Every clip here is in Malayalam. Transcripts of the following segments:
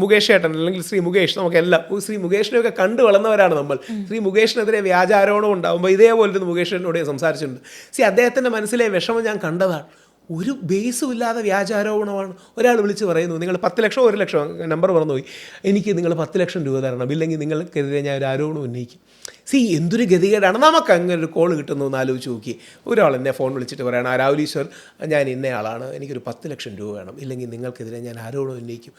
മുകേഷ് ഏട്ടൻ അല്ലെങ്കിൽ ശ്രീ മുകേഷ്, നമുക്കെല്ലാം ശ്രീ മുകേഷിനെയൊക്കെ കണ്ടു വളർന്നവരാണ് നമ്മൾ. ശ്രീ മുകേഷിനെതിരെ വ്യാജാരോപണം ഉണ്ടാകുമ്പോൾ ഇതേപോലെ മുകേഷിനോട് സംസാരിച്ചിട്ടുണ്ട്. അദ്ദേഹത്തിൻ്റെ മനസ്സിലെ വിഷമം ഞാൻ കണ്ടതാണ്. ഒരു ബേസും ഇല്ലാതെ വ്യാജാരോപണമാണ്. ഒരാൾ വിളിച്ച് പറയുന്നു, നിങ്ങൾ 10 ലക്ഷം 1 ലക്ഷം നമ്പർ പറഞ്ഞുപോയി, എനിക്ക് നിങ്ങൾ 10 ലക്ഷം രൂപ തരണം, ഇല്ലെങ്കിൽ നിങ്ങൾക്കെതിരെ ഞാൻ ഒരു ആരോപണം ഉന്നയിക്കും. എന്തൊരു ഗതികേടാണ്. നമുക്ക് അങ്ങനെ ഒരു കോൾ കിട്ടുന്നു എന്ന് ആലോചിച്ച് നോക്കി. ഒരാൾ എന്നെ ഫോൺ വിളിച്ചിട്ട് പറയണം, രാഹുൽ ഈശ്വർ, ഞാൻ ഇന്നയാളാണ്, എനിക്കൊരു 10 ലക്ഷം രൂപ വേണം, ഇല്ലെങ്കിൽ നിങ്ങൾക്കെതിരെ ഞാൻ ആരോപണം ഉന്നയിക്കും.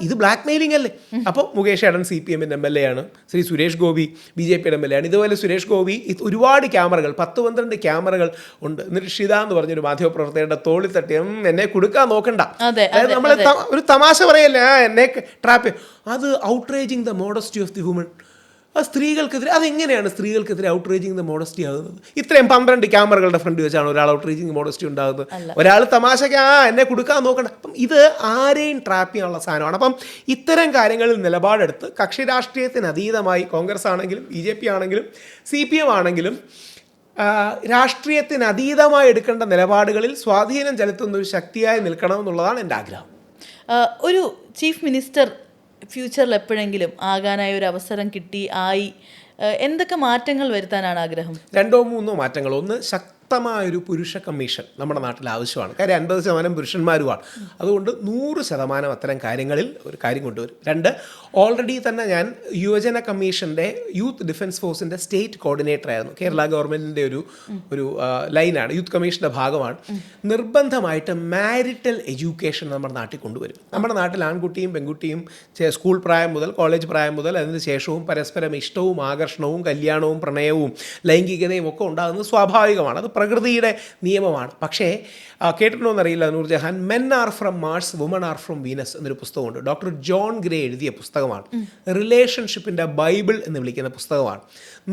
ഇത് ബ്ലാക്ക് മെയിലിംഗ് അല്ലേ? അപ്പോൾ മുകേഷ് ഏട്ടൻ CPM MLA ആണ്, ശ്രീ സുരേഷ് ഗോപി BJP MLA ആണ്. ഇതുപോലെ സുരേഷ് ഗോപി ഒരുപാട് ക്യാമറകൾ, 10-12 ക്യാമറകൾ ഉണ്ട്. എന്നിട്ട് ഷിത എന്ന് പറഞ്ഞൊരു മാധ്യമപ്രവർത്തകരുടെ തോളിൽ തട്ടി എന്നെ കൊടുക്കാൻ നോക്കണ്ട, അതായത് നമ്മൾ ഒരു തമാശ പറയല്ലേ, എന്നെ ട്രാപ്പ്. അത് outraging the modesty of the woman. സ്ത്രീകൾക്കെതിരെ അതെങ്ങനെയാണ് സ്ത്രീകൾക്കെതിരെ ഔട്ട്റേജിങ് ദ മോഡസ്റ്റി ആകുന്നത്? ഇത്രയും 12 ക്യാമറകളുടെ ഫ്രണ്ട് വെച്ചാണ് ഒരാൾ ഔട്ട്റേജിങ് മോഡസ്റ്റി ഉണ്ടാകുന്നത്. ഒരാൾ തമാശയ്ക്ക് എന്നെ കൊടുക്കാൻ നോക്കണ്ട. അപ്പം ഇത് ആരെയും ട്രാപ്പ് ചെയ്യാനുള്ള സാധനമാണ്. അപ്പം ഇത്തരം കാര്യങ്ങളിൽ നിലപാടെടുത്ത് കക്ഷി രാഷ്ട്രീയത്തിന് അതീതമായി കോൺഗ്രസ് ആണെങ്കിലും BJP ആണെങ്കിലും CPM ആണെങ്കിലും രാഷ്ട്രീയത്തിന് അതീതമായി എടുക്കേണ്ട നിലപാടുകളിൽ സ്വാധീനം ചെലുത്തുന്ന ഒരു ശക്തിയായി നിൽക്കണമെന്നുള്ളതാണ് എൻ്റെ ആഗ്രഹം. ഒരു ചീഫ് മിനിസ്റ്റർ ഫ്യൂച്ചറിൽ എപ്പോഴെങ്കിലും ആകാനായ ഒരു അവസരം എന്തൊക്കെ മാറ്റങ്ങൾ വരുത്താനാണ് ആഗ്രഹം? 2-3 മാറ്റങ്ങൾ. ഒന്ന്, ശക്തമായൊരു പുരുഷ കമ്മീഷൻ നമ്മുടെ നാട്ടിൽ ആവശ്യമാണ്. കാര്യം 50% പുരുഷന്മാരുമാണ്. അതുകൊണ്ട് 100% അത്തരം കാര്യങ്ങളിൽ ഒരു കാര്യം കൊണ്ടുവരും. 2, ഓൾറെഡി തന്നെ ഞാൻ യുവജന കമ്മീഷൻ്റെ യൂത്ത് ഡിഫൻസ് ഫോഴ്സിൻ്റെ സ്റ്റേറ്റ് കോർഡിനേറ്റർ ആയിരുന്നു. കേരള ഗവൺമെൻറ്റിൻ്റെ ഒരു ലൈനാണ്, യൂത്ത് കമ്മീഷൻ്റെ ഭാഗമാണ്. നിർബന്ധമായിട്ട് മാരിറ്റൽ എഡ്യൂക്കേഷൻ നമ്മുടെ നാട്ടിൽ കൊണ്ടുവരും. നമ്മുടെ നാട്ടിൽ ആൺകുട്ടിയും പെൺകുട്ടിയും സ്കൂൾ പ്രായം മുതൽ കോളേജ് പ്രായം മുതൽ അതിന് ശേഷവും പരസ്പരം ഇഷ്ടവും ആകർഷണവും കല്യാണവും പ്രണയവും ലൈംഗികതയും ഒക്കെ ഉണ്ടാകുന്നത് സ്വാഭാവികമാണ്. അത് പ്രകൃതിയുടെ നിയമമാണ്. പക്ഷേ കേട്ടിട്ടുണ്ടോയെന്നറിയില്ല Noorjahan, men are from Mars, woman are from Venus എന്നൊരു പുസ്തകമുണ്ട്. ഡോക്ടർ ജോൺ ഗ്രേ എഴുതിയ പുസ്തകമാണ്. റിലേഷൻഷിപ്പിൻ്റെ ബൈബിൾ എന്ന് വിളിക്കുന്ന പുസ്തകമാണ്.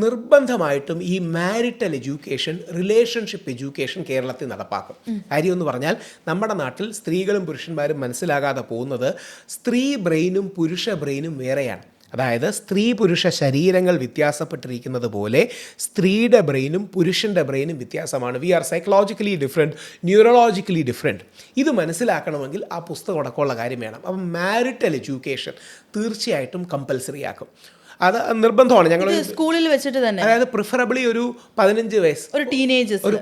നിർബന്ധമായിട്ടും ഈ മാരിറ്റൽ എഡ്യൂക്കേഷൻ, റിലേഷൻഷിപ്പ് എഡ്യൂക്കേഷൻ കേരളത്തിൽ നടപ്പാക്കും. കാര്യം എന്ന് പറഞ്ഞാൽ നമ്മുടെ നാട്ടിൽ സ്ത്രീകളും പുരുഷന്മാരും മനസ്സിലാകാതെ പോകുന്നത് സ്ത്രീ ബ്രെയിനും പുരുഷ ബ്രെയിനും വേറെയാണ്. അതായത് സ്ത്രീ പുരുഷ ശരീരങ്ങൾ വ്യത്യാസപ്പെട്ടിരിക്കുന്നത് പോലെ സ്ത്രീയുടെ ബ്രെയിനും പുരുഷൻ്റെ ബ്രെയിനും വ്യത്യാസമാണ്. We are psychologically different, neurologically different. ഇത് മനസ്സിലാക്കണമെങ്കിൽ ആ പുസ്തകം അടക്കമുള്ള കാര്യം വേണം. അപ്പം മാരിറ്റൽ എഡ്യൂക്കേഷൻ തീർച്ചയായിട്ടും കമ്പൽസറി ആക്കും. അത് നിർബന്ധമാണ്. ഞങ്ങൾ സ്കൂളിൽ വെച്ചിട്ട് തന്നെ, അതായത് പ്രിഫറബിളി ഒരു 15 വയസ്സ്, ഒരു ടീനേജേഴ്സ്, ഒരു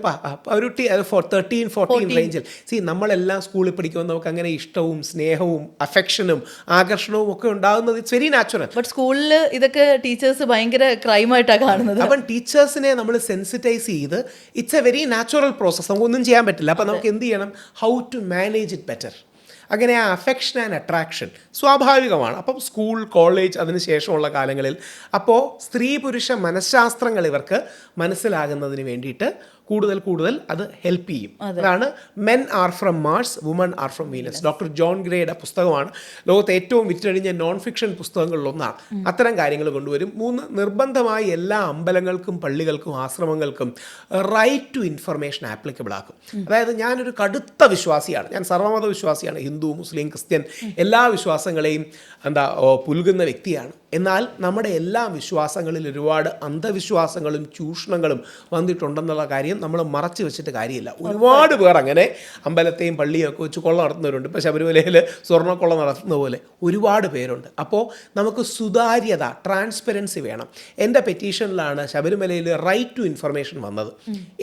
13-14 റേഞ്ചിൽ. നമ്മളെല്ലാം സ്കൂളിൽ പഠിക്കുമ്പോൾ നമുക്ക് അങ്ങനെ ഇഷ്ടവും സ്നേഹവും അഫെക്ഷനും ആകർഷണവും ഒക്കെ ഉണ്ടാകുന്നത് ഇറ്റ്സ് വെരി നാച്ചുറൽ. ബട്ട് സ്കൂളിൽ ഇതൊക്കെ ടീച്ചേഴ്സ് ഭയങ്കര ക്രൈമായിട്ടാണ് കാണുന്നത്. അപ്പം ടീച്ചേഴ്സിനെ നമ്മൾ സെൻസിറ്റൈസ് ചെയ്ത് it's a very natural process, നമുക്കൊന്നും ചെയ്യാൻ പറ്റില്ല. അപ്പം നമുക്ക് എന്ത് ചെയ്യണം? How to manage it better. അങ്ങനെ ആ അഫെക്ഷൻ ആൻഡ് അട്രാക്ഷൻ സ്വാഭാവികമാണ്. അപ്പം സ്കൂൾ, കോളേജ്, അതിന് ശേഷമുള്ള കാലങ്ങളിൽ അപ്പോൾ സ്ത്രീ പുരുഷ മനഃശാസ്ത്രങ്ങൾ ഇവർക്ക് മനസ്സിലാകുന്നതിന് വേണ്ടിയിട്ട് കൂടുതൽ അത് ഹെൽപ്പ് ചെയ്യും. അതാണ് men are from Mars, woman are from Venus. Doctor John ഗ്രേയുടെ പുസ്തകമാണ്. ലോകത്തെ ഏറ്റവും വിറ്റഴിഞ്ഞ നോൺ ഫിക്ഷൻ പുസ്തകങ്ങളിലൊന്നാണ്. അത്തരം കാര്യങ്ങൾ കൊണ്ടുവരും. 3, നിർബന്ധമായി എല്ലാ അമ്പലങ്ങൾക്കും പള്ളികൾക്കും ആശ്രമങ്ങൾക്കും റൈറ്റ് ടു ഇൻഫർമേഷൻ ആപ്ലിക്കബിൾ ആക്കും. അതായത് ഞാനൊരു കടുത്ത വിശ്വാസിയാണ്, ഞാൻ സർവ്വമത വിശ്വാസിയാണ്. ഹിന്ദു, മുസ്ലിം, ക്രിസ്ത്യൻ എല്ലാ വിശ്വാസങ്ങളെയും പുൽകുന്ന വ്യക്തിയാണ്. എന്നാൽ നമ്മുടെ എല്ലാ വിശ്വാസങ്ങളിൽ ഒരുപാട് അന്ധവിശ്വാസങ്ങളും ചൂഷണങ്ങളും വന്നിട്ടുണ്ടെന്നുള്ള കാര്യം നമ്മൾ മറച്ചു വെച്ചിട്ട് കാര്യമില്ല. ഒരുപാട് പേർ അങ്ങനെ അമ്പലത്തെയും പള്ളിയും ഒക്കെ വെച്ച് കൊള്ള നടത്തുന്നവരുണ്ട്. ഇപ്പോൾ ശബരിമലയിൽ സ്വർണ്ണക്കൊള്ള നടത്തുന്ന പോലെ ഒരുപാട് പേരുണ്ട്. അപ്പോൾ നമുക്ക് സുതാര്യത, ട്രാൻസ്പെറൻസി വേണം. എൻ്റെ പെറ്റീഷനിലാണ് ശബരിമലയിൽ റൈറ്റ് ടു ഇൻഫർമേഷൻ വന്നത്.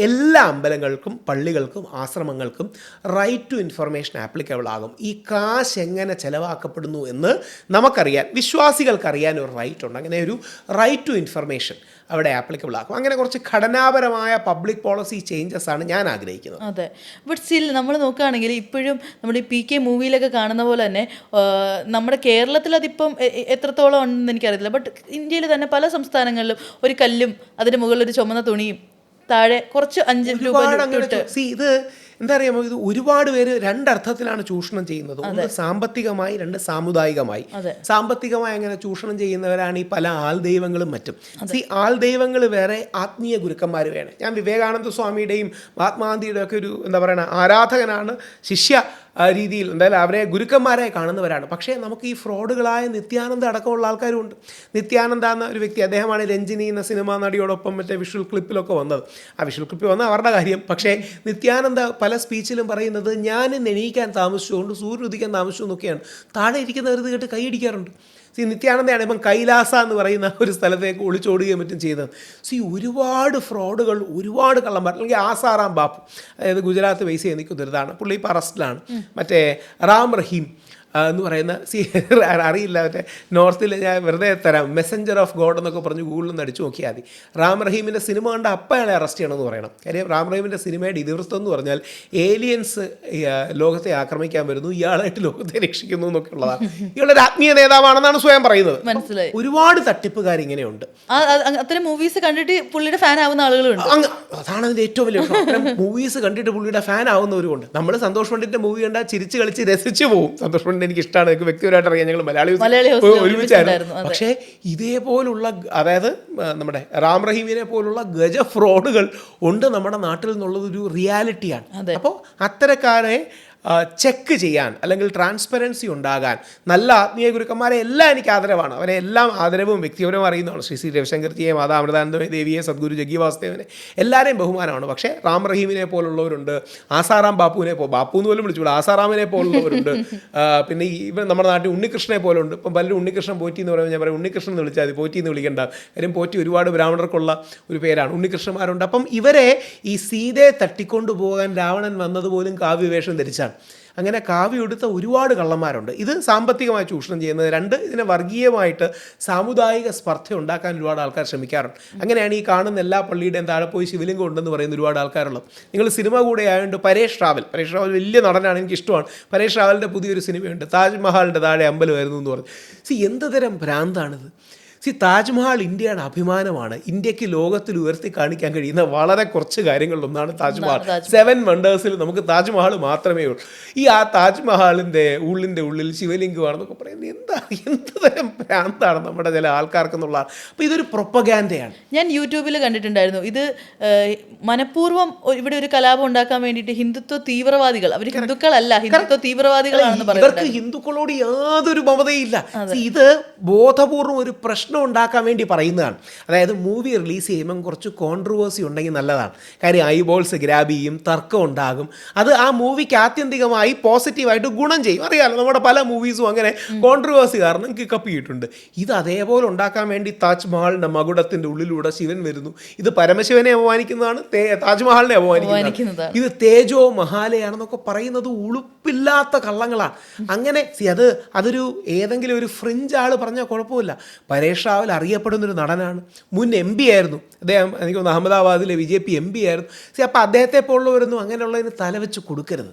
എല്ലാ അമ്പലങ്ങൾക്കും പള്ളികൾക്കും ആശ്രമങ്ങൾക്കും റൈറ്റ് ടു ഇൻഫർമേഷൻ ആപ്ലിക്കബിൾ ആകും. ഈ കാശ് എങ്ങനെ ചെലവാക്കപ്പെടുന്നു എന്ന് നമുക്കറിയാൻ, വിശ്വാസികൾക്കറിയാൻ ഒരു റൈറ്റ് ഉണ്ട്. അങ്ങനെ ഒരു റൈറ്റ് ടു ഇൻഫർമേഷൻ അവിടെ ആപ്ലിക്കബിൾ ആക്കും. അങ്ങനെ കുറച്ച് ഘടനാപരമായ പബ്ലിക് പോളിസി ചേഞ്ചസ് ആണ് ഞാൻ ആഗ്രഹിക്കുന്നത്. അതെ, ബട്ട് സ്റ്റിൽ നമ്മൾ നോക്കുകയാണെങ്കിൽ ഇപ്പോഴും നമ്മുടെ PK മൂവിയിലൊക്കെ കാണുന്ന പോലെ തന്നെ നമ്മുടെ കേരളത്തിൽ അതിപ്പം എത്രത്തോളം ഉണ്ടെന്ന് എനിക്കറിയത്തില്ല. ബട്ട് ഇന്ത്യയിൽ തന്നെ പല സംസ്ഥാനങ്ങളിലും ഒരു കല്ലും അതിന് മുകളിൽ ഒരു ചുമന്ന തുണിയും താഴെ കുറച്ച് 5 രൂപ ഇത് എന്താ അറിയാമോ, ഇത് ഒരുപാട് പേര് രണ്ടർത്ഥത്തിലാണ് ചൂഷണം ചെയ്യുന്നത്. ഒന്ന് സാമ്പത്തികമായി, 2 സാമുദായികമായി. സാമ്പത്തികമായി അങ്ങനെ ചൂഷണം ചെയ്യുന്നവരാണ് ഈ പല ആൾദൈവങ്ങളും മറ്റും. ആൾദൈവങ്ങൾ വേറെ, ആത്മീയ ഗുരുക്കന്മാർ വേണം. ഞാൻ വിവേകാനന്ദ സ്വാമിയുടെയും മഹാത്മാഗാന്ധിയുടെയും ഒക്കെ ഒരു ആരാധകനാണ്, ശിഷ്യ രീതിയിൽ എന്തായാലും അവരെ ഗുരുക്കന്മാരായി കാണുന്നവരാണ്. പക്ഷേ നമുക്ക് ഈ ഫ്രോഡുകളായ നിത്യാനന്ദ അടക്കമുള്ള ആൾക്കാരുമുണ്ട്. നിത്യാനന്ദ എന്ന ഒരു വ്യക്തി, അദ്ദേഹമാണ് രഞ്ജിനി എന്ന സിനിമാ നടിയോടൊപ്പം മറ്റേ വിഷ്വൽ ക്ലിപ്പിലൊക്കെ വന്നത്. ആ വിഷ്വൽ ക്ലിപ്പിൽ വന്ന അവരുടെ കാര്യം. പക്ഷേ നിത്യാനന്ദ പല സ്പീച്ചിലും പറയുന്നത് ഞാൻ ഇന്ന് എണീക്കാൻ താമസിച്ചുകൊണ്ട് സൂര്യൻ ഉദിക്കാൻ താമസിച്ചു എന്നൊക്കെയാണ്. താഴെ ഇരിക്കുന്നവർ കേട്ട് കൈയടിക്കാറുണ്ട്. നിത്യാനന്ദയാണ് ഇപ്പം കൈലാസ എന്ന് പറയുന്ന ഒരു സ്ഥലത്തേക്ക് ഒളിച്ചോടുകയും മറ്റും ചെയ്തത്. ഒരുപാട് ഫ്രോഡുകൾ, ഒരുപാട് കള്ളന്മാർ. അല്ലെങ്കിൽ ആസാറാം ബാപ്പു, അതായത് ഗുജറാത്ത് ബേസ് ചെയ്ത് നിൽക്കുന്നൊരിതാണ്. പുള്ളി ഇപ്പോൾ അറസ്റ്റിലാണ്. മറ്റേ റാം റഹീം എന്ന് പറയുന്ന അറിയില്ല, മറ്റേ നോർത്തിൽ ഞാൻ വെറുതെ തരാം, മെസ്സഞ്ചർ ഓഫ് ഗോഡ് എന്നൊക്കെ പറഞ്ഞ് ഗൂഗിളിൽ നിന്ന് അടിച്ചു നോക്കിയാൽ മതി. റാം റഹീമിൻ്റെ സിനിമ കണ്ട അപ്പം അയാളെ അറസ്റ്റ് ചെയ്യണമെന്ന് പറയണം. കാര്യം റാം റഹീമിൻ്റെ സിനിമയുടെ ഇതിവൃത്തം എന്ന് പറഞ്ഞാൽ ഏലിയൻസ് ലോകത്തെ ആക്രമിക്കാൻ വരുന്നു, ഇയാളായിട്ട് ലോകത്തെ രക്ഷിക്കുന്നു എന്നൊക്കെ ഉള്ളതാണ്. ഇയാളൊരു ആത്മീയ നേതാവാണെന്നാണ് സ്വയം പറയുന്നത്. മനസ്സിലായി. ഒരുപാട് തട്ടിപ്പുകാർ ഇങ്ങനെയുണ്ട്. അത്തരം മൂവീസ് കണ്ടിട്ട് പുള്ളിയുടെ ഫാൻ ആവുന്ന ആളുകളുണ്ട്. അതാണ് അതിൻ്റെ ഏറ്റവും വലിയ അത്തരം മൂവീസ് കണ്ടിട്ട് പുള്ളിയുടെ ഫാൻ ആവുന്നവരുമുണ്ട്. നമ്മൾ സന്തോഷ് പണ്ഡിറ്റിൻ്റെ മൂവി കണ്ടാൽ ചിരിച്ച് കളിച്ച് രസിച്ച് പോകും. സന്തോഷ് പണ്ഡിറ്റ് എനിക്ക് ഇഷ്ടമാണ്, എനിക്ക് വ്യക്തിപരമായിട്ട് അറിയാം, ഞങ്ങൾ മലയാളി ഒരുമിച്ചായിരുന്നു. പക്ഷേ ഇതേപോലുള്ള, അതായത് നമ്മുടെ റാം റഹീമിനെ പോലുള്ള ഗജ ഫ്രോഡുകൾ ഉണ്ട് നമ്മുടെ നാട്ടിൽ നിന്നുള്ളത് ഒരു റിയാലിറ്റിയാണ്. അപ്പോൾ അത്തരക്കാരെ ചെക്ക് ചെയ്യാൻ അല്ലെങ്കിൽ ട്രാൻസ്പെറൻസി ഉണ്ടാകാൻ നല്ല ആത്മീയ ഗുരുക്കന്മാരെ എല്ലാം എനിക്ക് ആദരവാണ്. അവരെ എല്ലാം ആദരവും വ്യക്തിപരവും അറിയുന്നതാണ്. ശ്രീ രവിശങ്കർജിയെ, മാതാ അമൃതാനന്ദ ദേവിയെ, സദ്ഗുരു ജഗ്ഗി വാസുദേവനെ എല്ലാവരെയും ബഹുമാനമാണ്. പക്ഷേ റാം റഹീമിനെ പോലുള്ളവരുണ്ട്, ആസാറാം ബാപ്പുവിനെ ബാപ്പു എന്ന് പോലും വിളിച്ചുകൂടാ, ആസാറാമിനെ പോലുള്ളവരുണ്ട്. പിന്നെ ഇവൻ നമ്മുടെ നാട്ടിൽ ഉണ്ണികൃഷ്ണനെ പോലുണ്ട്. ഇപ്പം പലരും ഉണ്ണികൃഷ്ണൻ പോറ്റി എന്ന് പറയുമ്പോൾ ഞാൻ പറയും ഉണ്ണികൃഷ്ണൻ എന്ന് വിളിച്ചാൽ മതി, പോറ്റി എന്ന് വിളിക്കേണ്ട. കാര്യം പോറ്റി ഒരുപാട് ബ്രാഹ്മണർക്കുള്ള ഒരു പേരാണ്. ഉണ്ണികൃഷ്ണന്മാരുണ്ട്. അപ്പം ഇവരെ ഈ സീതയെ തട്ടിക്കൊണ്ടു പോകാൻ രാവണൻ വന്നതുപോലും കാവ്യവേഷം ധരിച്ചാണ്. അങ്ങനെ കാവ്യം എടുത്ത ഒരുപാട് കള്ളന്മാരുണ്ട്. ഇത് സാമ്പത്തികമായി ചൂഷണം ചെയ്യുന്നത്. രണ്ട്, ഇതിനെ വർഗീയമായിട്ട് സാമുദായിക സ്പർദ്ധ ഉണ്ടാക്കാൻ ഒരുപാട് ആൾക്കാർ ശ്രമിക്കാറുണ്ട്. അങ്ങനെയാണ് ഈ കാണുന്ന എല്ലാ പള്ളിയുടെയും താഴെ പോയി ശിവലിംഗം ഉണ്ടെന്ന് പറയുന്ന ഒരുപാട് ആൾക്കാരുള്ളത്. നിങ്ങൾ സിനിമ കൂടെ ആയതുകൊണ്ട് പരേഷ് റാവൽ വലിയ നടനാണ്, എനിക്കിഷ്ടമാണ്. പരേഷ് റാവലിൻ്റെ പുതിയൊരു സിനിമയുണ്ട്, താജ്മഹലിൻ്റെ താഴെ അമ്പലമായിരുന്നു എന്ന് പറഞ്ഞു. എന്ത് തരം ഭ്രാന്താണിത്? താജ്മഹൽ ഇന്ത്യയുടെ അഭിമാനമാണ്. ഇന്ത്യക്ക് ലോകത്തിൽ ഉയർത്തി കാണിക്കാൻ കഴിയുന്ന വളരെ കുറച്ച് കാര്യങ്ങളിലൊന്നാണ് താജ്മഹൽ. 7 വണ്ടേഴ്സിൽ നമുക്ക് താജ്മഹൽ മാത്രമേ ഉള്ളൂ. ആ താജ്മഹലിൻ്റെ ഉള്ളിൽ ശിവലിംഗമാണെന്നൊക്കെ പറയുന്നത് എന്ത് തരം ഭ്രാന്താണ് നമ്മുടെ ചില ആൾക്കാർക്കെന്നുള്ളതാണ്. അപ്പോൾ ഇതൊരു പ്രൊപ്പഗാൻഡയാണ്. ഞാൻ യൂട്യൂബിൽ കണ്ടിട്ടുണ്ടായിരുന്നു ഇത് മനഃപൂർവ്വം ഇവിടെ ഒരു കലാപം ഉണ്ടാക്കാൻ വേണ്ടിയിട്ട് ഹിന്ദുത്വ തീവ്രവാദികൾ, അവർ ഹിന്ദുക്കളല്ല, ഹിന്ദുത്വ തീവ്രവാദികളാണെന്ന് പറയുന്നത്. ഇവർക്ക് ഹിന്ദുക്കളോട് യാതൊരു മമതയില്ല. ഇത് ബോധപൂർവം ഒരു പ്രശ്നം ഉണ്ടാക്കാൻ വേണ്ടി പറയുന്നതാണ്. അതായത് മൂവി റിലീസ് ചെയ്യുമ്പം കുറച്ച് കോൺട്രവേഴ്സി ഉണ്ടെങ്കിൽ നല്ലതാണ്. കാര്യം ഐബോൾസ് ഗ്രാബ് ചെയ്യും, തർക്കം ഉണ്ടാകും. അത് ആ മൂവിക്ക് ആത്യന്തികമായി പോസിറ്റീവായിട്ട് ഗുണം ചെയ്യും. അറിയാമല്ലോ, നമ്മുടെ പല മൂവീസും അങ്ങനെ കോൺട്രവേഴ്സി കാരണം കിക്കപ്പ് ചെയ്തിട്ടുണ്ട്. ഇത് അതേപോലെ ഉണ്ടാക്കാൻ വേണ്ടി താജ്മഹലിൻ്റെ മകുടത്തിൻ്റെ ഉള്ളിലൂടെ ശിവൻ വരുന്നു. ഇത് പരമശിവനെ അപമാനിക്കുന്നതാണ്, താജ്മഹലിനെ അപമാനിക്കുന്നത്. ഇത് തേജോ മഹാലയാണെന്നൊക്കെ പറയുന്നത് ഉളുപ്പില്ലാത്ത കള്ളങ്ങളാണ്. അങ്ങനെ അതൊരു ഏതെങ്കിലും ഒരു ഫ്രിഞ്ച് ആൾ പറഞ്ഞാൽ കുഴപ്പമില്ല. പരേഷ് റാവൽ അറിയപ്പെടുന്നൊരു നടനാണ്, മുൻ MP ആയിരുന്നു അദ്ദേഹം. എനിക്ക് തോന്നുന്നു അഹമ്മദാബാദിലെ BJP MP ആയിരുന്നു. അപ്പോൾ അദ്ദേഹത്തെ പോലുള്ളവരൊന്നും അങ്ങനെയുള്ളതിന് തലവെച്ച് കൊടുക്കരുത്.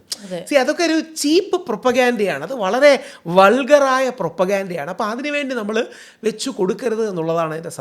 അതൊക്കെ ഒരു ചീപ്പ് പ്രൊപ്പഗാൻഡയാണ്, അത് വളരെ വൾഗറായ പ്രൊപ്പഗാൻഡയാണ്. അപ്പോൾ അതിനുവേണ്ടി നമ്മൾ വെച്ച് കൊടുക്കരുത് എന്നുള്ളതാണ് എൻ്റെ സത്യം.